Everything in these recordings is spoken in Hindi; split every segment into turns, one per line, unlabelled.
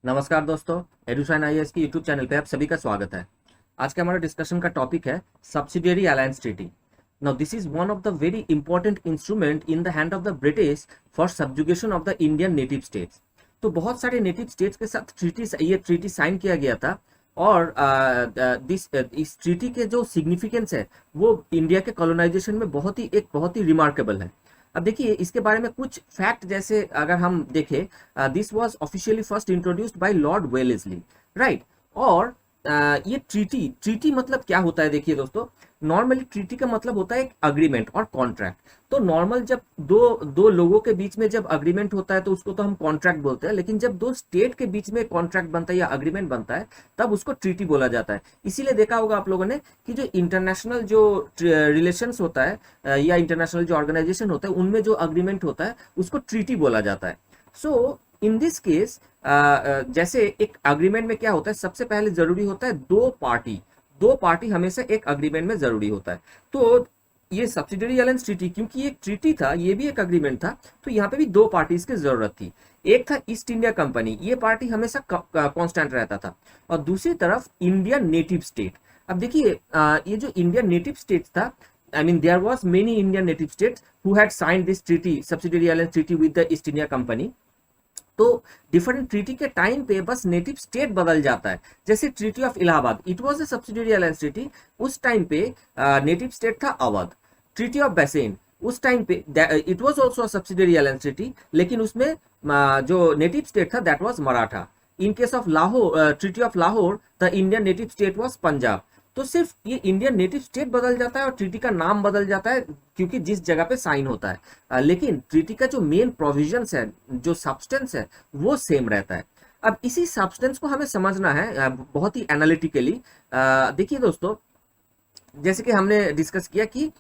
नमस्कार दोस्तों, एडुशाइन आईएएस की यूट्यूब चैनल पे आप सभी का स्वागत है। आज का हमारा डिस्कशन का टॉपिक है subsidiary alliance treaty. Now this is one of the very important instrument in the hand of the British for subjugation of the Indian native states. तो बहुत सारे नेटिव स्टेट्स के साथ ये ट्रीटी साइन किया गया था और इस ट्रीटी के जो सिग्निफिकेंस है वो इंडिया के कॉलोनाइजेशन में बहुत ही रिमार्केबल है। अब देखिए इसके बारे में कुछ फैक्ट, जैसे अगर हम देखें, this was officially first introduced by Lord Wellesley, right. और ये ट्रीटी मतलब क्या होता है, देखिए दोस्तों, नॉर्मली ट्रीटी का मतलब होता है एक अग्रीमेंट और कॉन्ट्रैक्ट। तो नॉर्मल जब दो दो लोगों के बीच में जब अग्रीमेंट होता है तो उसको तो हम कॉन्ट्रैक्ट बोलते हैं, लेकिन जब दो स्टेट के बीच में कॉन्ट्रैक्ट बनता है या अग्रीमेंट बनता है तब उसको ट्रीटी बोला जाता है। इसीलिए देखा होगा आप लोगों ने कि जो इंटरनेशनल जो रिलेशंस होता है या इंटरनेशनल जो ऑर्गेनाइजेशन होता है उनमें जो अग्रीमेंट होता है उसको ट्रीटी बोला जाता है। सो इन दिस केस जैसे एक अग्रीमेंट में क्या होता है, सबसे पहले जरूरी होता है दो पार्टी हमेशा एक अग्रीमेंट में जरूरी होता है। तो ये सब्सिडियरी अलायंस ट्रीटी, क्योंकि एक ट्रीटी था, ये भी एक अग्रीमेंट था, तो यहाँ पे भी दो पार्टीज की जरूरत थी। एक था ईस्ट इंडिया कंपनी, ये पार्टी हमेशा कांस्टेंट रहता था, और दूसरी तरफ इंडियन नेटिव स्टेट। अब देखिए ये जो इंडियन नेटिव स्टेट था, I mean there was many Indian native states who had signed this treaty, subsidiary alliance treaty with the East India Company। तो डिफरेंट ट्रीटी के टाइम पे बस नेटिव स्टेट बदल जाता है। जैसे treaty of Allahabad, it was a subsidiary alliance treaty, उस टाइम पे नेटिव स्टेट था अवध। ट्रीटी ऑफ बैसेन, उस टाइम पे it was also a subsidiary alliance treaty, लेकिन उसमें जो नेटिव स्टेट था that was Maratha. In case of Lahore, treaty of Lahore, the Indian native state was Punjab. तो सिर्फ ये इंडियन नेटिव स्टेट बदल जाता है और ट्रीटी का नाम बदल जाता है, क्योंकि जिस जगह पे साइन होता है, लेकिन ट्रीटी का जो मेन प्रोविजंस है, जो सब्सटेंस है, वो सेम रहता है। अब इसी सब्सटेंस को हमें समझना है बहुत ही एनालिटिकली। देखिए दोस्तों, जैसे कि हमने डिस्कस किया कि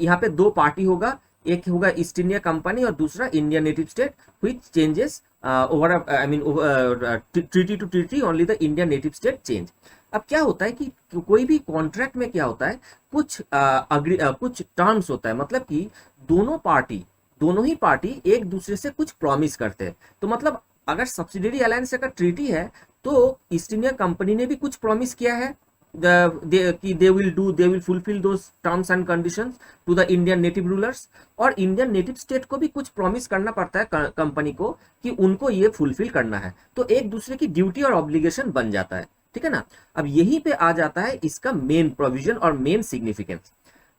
यहाँ पे दो पार्टी होगा, एक होगा ईस्ट इंडिया कंपनी और दूसरा Indian native state, which changes over, I mean treaty to treaty only the Indian native state change. अब क्या होता है कि कोई भी कॉन्ट्रैक्ट में क्या होता है, कुछ टर्म्स होता है, मतलब कि दोनों ही पार्टी एक दूसरे से कुछ प्रॉमिस करते हैं। तो मतलब अगर सब्सिडियरी अलायंस का ट्रीटी है तो ईस्ट इंडिया कंपनी ने भी कुछ प्रॉमिस किया है कि they will fulfil those terms and conditions to the Indian native rulers, और इंडियन नेटिव स्टेट को भी कुछ प्रॉमिस करना पड़ता है कंपनी को कि उनको ये फुलफिल करना है। तो एक दूसरे की ड्यूटी और ऑब्लिगेशन बन जाता है, ठीक है ना। अब यहीं पे आ जाता है इसका मेन प्रोविजन और मेन सिग्निफिकेंस।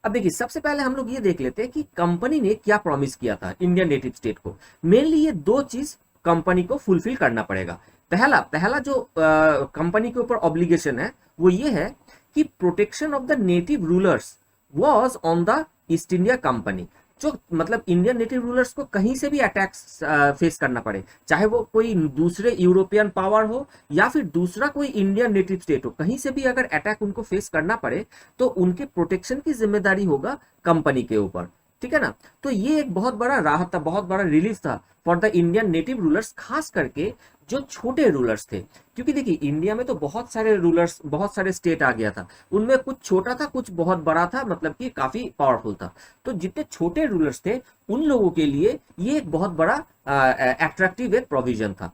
अब देखिए सबसे पहले हम लोग ये देख लेते हैं कि कंपनी ने क्या प्रॉमिस किया था इंडियन नेटिव स्टेट को। मेनली ये दो चीज कंपनी को फुलफिल करना पड़ेगा। पहला जो कंपनी के ऊपर ऑब्लिगेशन है वो ये है कि protection of the native rulers was on the East India company. जो मतलब इंडियन नेटिव रूलर्स को कहीं से भी अटैक्स फेस करना पड़े, चाहे वो कोई दूसरे यूरोपियन पावर हो या फिर दूसरा कोई इंडियन नेटिव स्टेट हो, कहीं से भी अगर अटैक उनको फेस करना पड़े तो उनके प्रोटेक्शन की जिम्मेदारी होगा कंपनी के ऊपर, ठीक है ना। तो ये एक बहुत बड़ा राहत था, बहुत बड़ा रिलीफ था for the Indian native rulers, खास करके जो छोटे रूलर्स थे। क्योंकि देखिए इंडिया में तो बहुत सारे रूलर्स, बहुत सारे स्टेट आ गया था, उनमें कुछ छोटा था कुछ बहुत बड़ा था, मतलब कि काफी पावरफुल था। तो जितने छोटे रूलर्स थे उन लोगों के लिए ये एक बहुत बड़ा अट्रैक्टिव एक प्रोविजन था।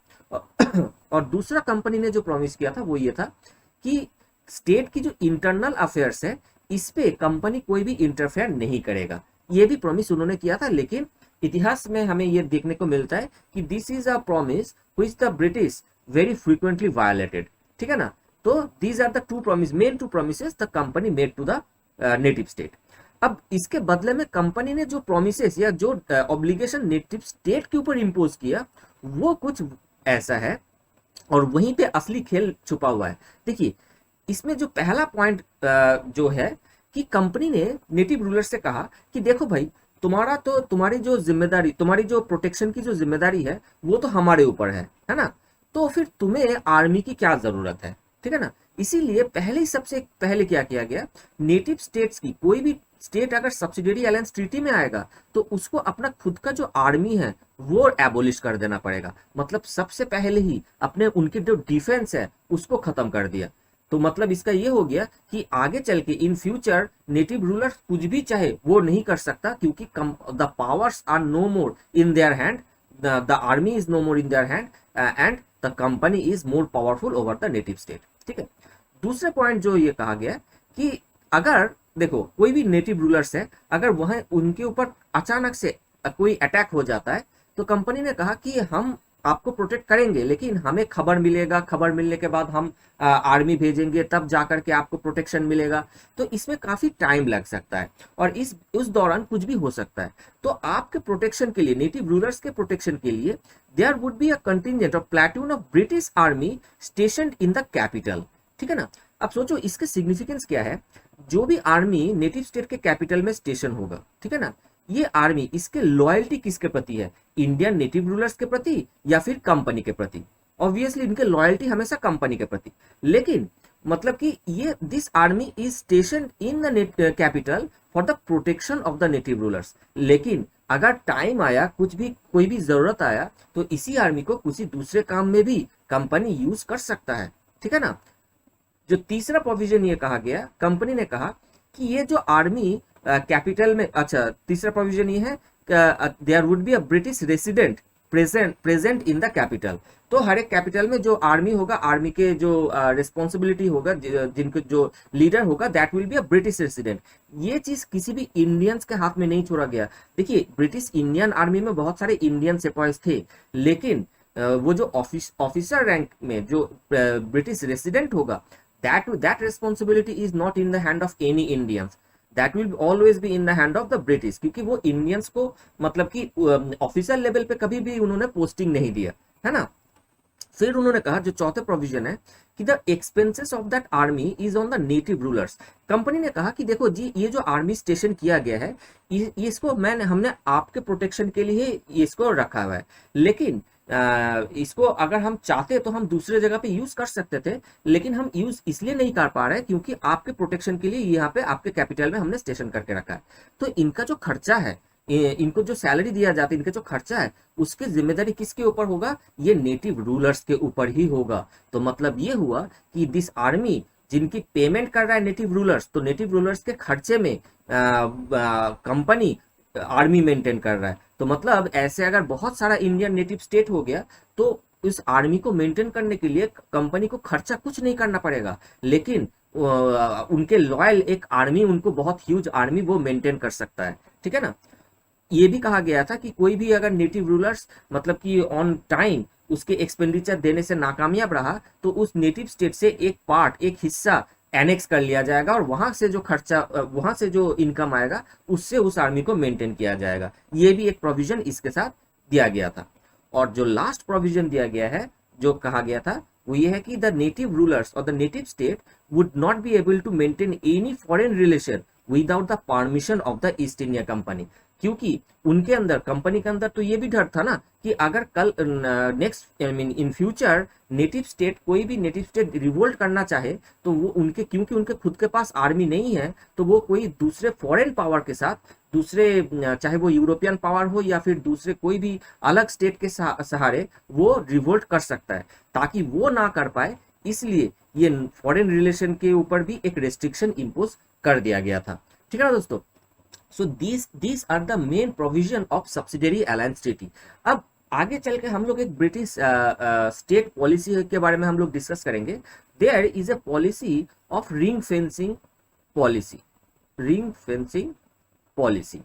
और दूसरा कंपनी ने जो प्रॉमिस किया था वो ये था कि स्टेट की जो इंटरनल अफेयर्स है इस पे कंपनी कोई भी इंटरफेयर नहीं करेगा। ये भी प्रॉमिस उन्होंने किया था, लेकिन इतिहास में हमें ये देखने को मिलता है कि this is a promise which the British very frequently violated, ठीक है ना। तो these are the main two promises the company made to the native state. अब इसके बदले में कंपनी ने जो प्रोमिसेस या जो ऑब्लिगेशन नेटिव स्टेट के ऊपर इंपोज किया वो कुछ ऐसा है, और वहीं पे असली खेल छुपा हुआ है। देखिए इसमें जो पहला पॉइंट जो है कि कंपनी ने नेटिव रूलर से कहा कि देखो भाई, तुम्हारी जो जिम्मेदारी, तुम्हारी जो प्रोटेक्शन की जो जिम्मेदारी है वो तो हमारे ऊपर है ना। तो फिर तुम्हें आर्मी की क्या जरूरत है, ठीक है ना। इसीलिए सबसे पहले क्या किया गया, नेटिव स्टेट्स की, कोई भी स्टेट अगर सब्सिडियरी अलायंस ट्रीटी में आएगा तो उसको अपना खुद का जो आर्मी है वो एबोलिश कर देना पड़ेगा। मतलब सबसे पहले ही अपने उनके जो डिफेंस है उसको खत्म कर दिया। तो मतलब इसका ये हो गया कि आगे चल के इन फ्यूचर नेटिव रूलर कुछ भी चाहे वो नहीं कर सकता, क्योंकि the powers are no more in their hand, the army is no more in their hand, and the company is more powerful over the native state. ठीक है, दूसरे पॉइंट जो ये कहा गया कि अगर देखो कोई भी नेटिव रूलर्स है, अगर वह उनके ऊपर अचानक से कोई अटैक हो जाता है, तो कंपनी ने कहा कि हम आपको प्रोटेक्ट करेंगे, लेकिन हमें खबर मिलेगा, खबर मिलने के बाद हम आर्मी भेजेंगे, तब जाकर के आपको प्रोटेक्शन मिलेगा। तो इसमें काफी टाइम लग सकता है और उस दौरान कुछ भी हो सकता है। तो आपके प्रोटेक्शन के लिए, नेटिव रूलर्स के प्रोटेक्शन के लिए, there would be a contingent of platoon of British army stationed in the capital. ठीक है ना, अब सोचो इसके सिग्निफिकेंस क्या है। जो भी आर्मी नेटिव स्टेट के कैपिटल में स्टेशन होगा, ठीक है ना, ये आर्मी, इसके लॉयल्टी किसके प्रति है, इंडियन नेटिव रूलर्स के प्रति या फिर कंपनी के प्रति। ऑब्वियसली इनके लॉयल्टी हमेशा कंपनी के प्रति, लेकिन मतलब कि ये this army is station in the capital for the protection of the native rulers. लेकिन अगर टाइम आया, कुछ भी कोई भी जरूरत आया, तो इसी आर्मी को किसी दूसरे काम में भी कंपनी यूज कर सकता है। ठीक है ना, जो तीसरा प्रोविजन ये कहा गया, कंपनी ने कहा कि ये जो आर्मी कैपिटल में, अच्छा तीसरा प्रोविजन ये है, there would be a British resident present in the capital. तो हर एक कैपिटल में जो आर्मी होगा, आर्मी के जो रिस्पॉन्सिबिलिटी होगा, जिनको जो लीडर होगा, that will be a British resident. ये चीज किसी भी इंडियंस के हाथ में नहीं छोड़ा गया। देखिए ब्रिटिश इंडियन आर्मी में बहुत सारे इंडियन सिपाही थे, लेकिन वो जो ऑफिसर रैंक में जो ब्रिटिश रेसिडेंट होगा, that responsibility is not in the hand of any Indians, that will always be in the hand of the British, क्योंकि वो इंडियंस को मतलब कि ऑफिसर लेवल पे कभी भी उन्होंने पोस्टिंग नहीं दिया, है ना। फिर उन्होंने कहा, जो चौथे प्रोविजन है कि the expenses of that army is on the native rulers. Company ने कहा कि देखो जी, ये जो आर्मी स्टेशन किया गया है, इसको हमने आपके प्रोटेक्शन के लिए इसको रखा हुआ है, लेकिन इसको अगर हम चाहते तो हम दूसरे जगह पे यूज कर सकते थे, लेकिन हम यूज इसलिए नहीं कर पा रहे क्योंकि आपके प्रोटेक्शन के लिए यहाँ पे आपके कैपिटल में हमने स्टेशन करके रखा है। तो इनका जो खर्चा है, इनको जो सैलरी दिया जाता है, इनका जो खर्चा है, उसकी जिम्मेदारी किसके ऊपर होगा, ये नेटिव रूलर्स के ऊपर ही होगा। तो मतलब ये हुआ कि दिस आर्मी जिनकी पेमेंट कर रहा है नेटिव रूलर्स, तो नेटिव रूलर्स के खर्चे में कंपनी आर्मी मेंटेन कर रहा है। तो मतलब ऐसे अगर बहुत सारा इंडियन नेटिव स्टेट हो गया, तो इस आर्मी को मेंटेन करने के लिए कंपनी को खर्चा कुछ नहीं करना पड़ेगा, लेकिन उनके लॉयल एक आर्मी, उनको बहुत ह्यूज आर्मी वो मेंटेन कर सकता है। ठीक है ना, ये भी कहा गया था कि कोई भी अगर नेटिव रूलर्स मतलब कि ऑन टाइम उसके एक्सपेंडिचर देने से नाकामयाब रहा, तो उस नेटिव स्टेट से एक पार्ट, एक हिस्सा एनेक्स कर लिया जाएगा और वहां से जो खर्चा, वहां से जो इनकम आएगा, उससे उस आर्मी को मेंटेन किया जाएगा। ये भी एक प्रोविजन इसके साथ दिया गया था। और जो लास्ट प्रोविजन दिया गया है, जो कहा गया था, वो ये है कि द नेटिव रूलर्स और the native state would not be able to maintain any foreign relation without the permission of the East India company. क्योंकि उनके अंदर, कंपनी के अंदर तो ये भी डर था ना कि अगर कल next I mean in future native state, कोई भी नेटिव स्टेट रिवोल्ट करना चाहे, तो वो उनके, क्योंकि उनके खुद के पास आर्मी नहीं है, तो वो कोई दूसरे फॉरेन पावर के साथ, दूसरे चाहे वो यूरोपियन पावर हो या फिर दूसरे कोई भी अलग स्टेट के सहारे वो रिवोल्ट कर सकता है। ताकि वो ना कर पाए, इसलिए ये फॉरेन रिलेशन के ऊपर भी एक रेस्ट्रिक्शन इम्पोज कर दिया गया था। ठीक है ना दोस्तों, सो these are the main provision of subsidiary alliance treaty। अब आगे चल के हम लोग एक ब्रिटिश स्टेट पॉलिसी के बारे में हम लोग डिस्कस करेंगे। There is a policy of ring fencing policy. Ring fencing policy,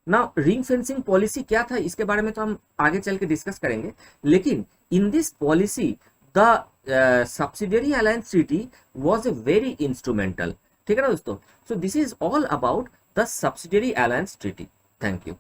ना रिंग फेंसिंग पॉलिसी क्या था, इसके बारे में तो हम आगे चल के डिस्कस करेंगे। लेकिन in this policy the subsidiary alliance treaty was a very instrumental. ठीक है ना दोस्तों, so this is all about the subsidiary alliance treaty. Thank you.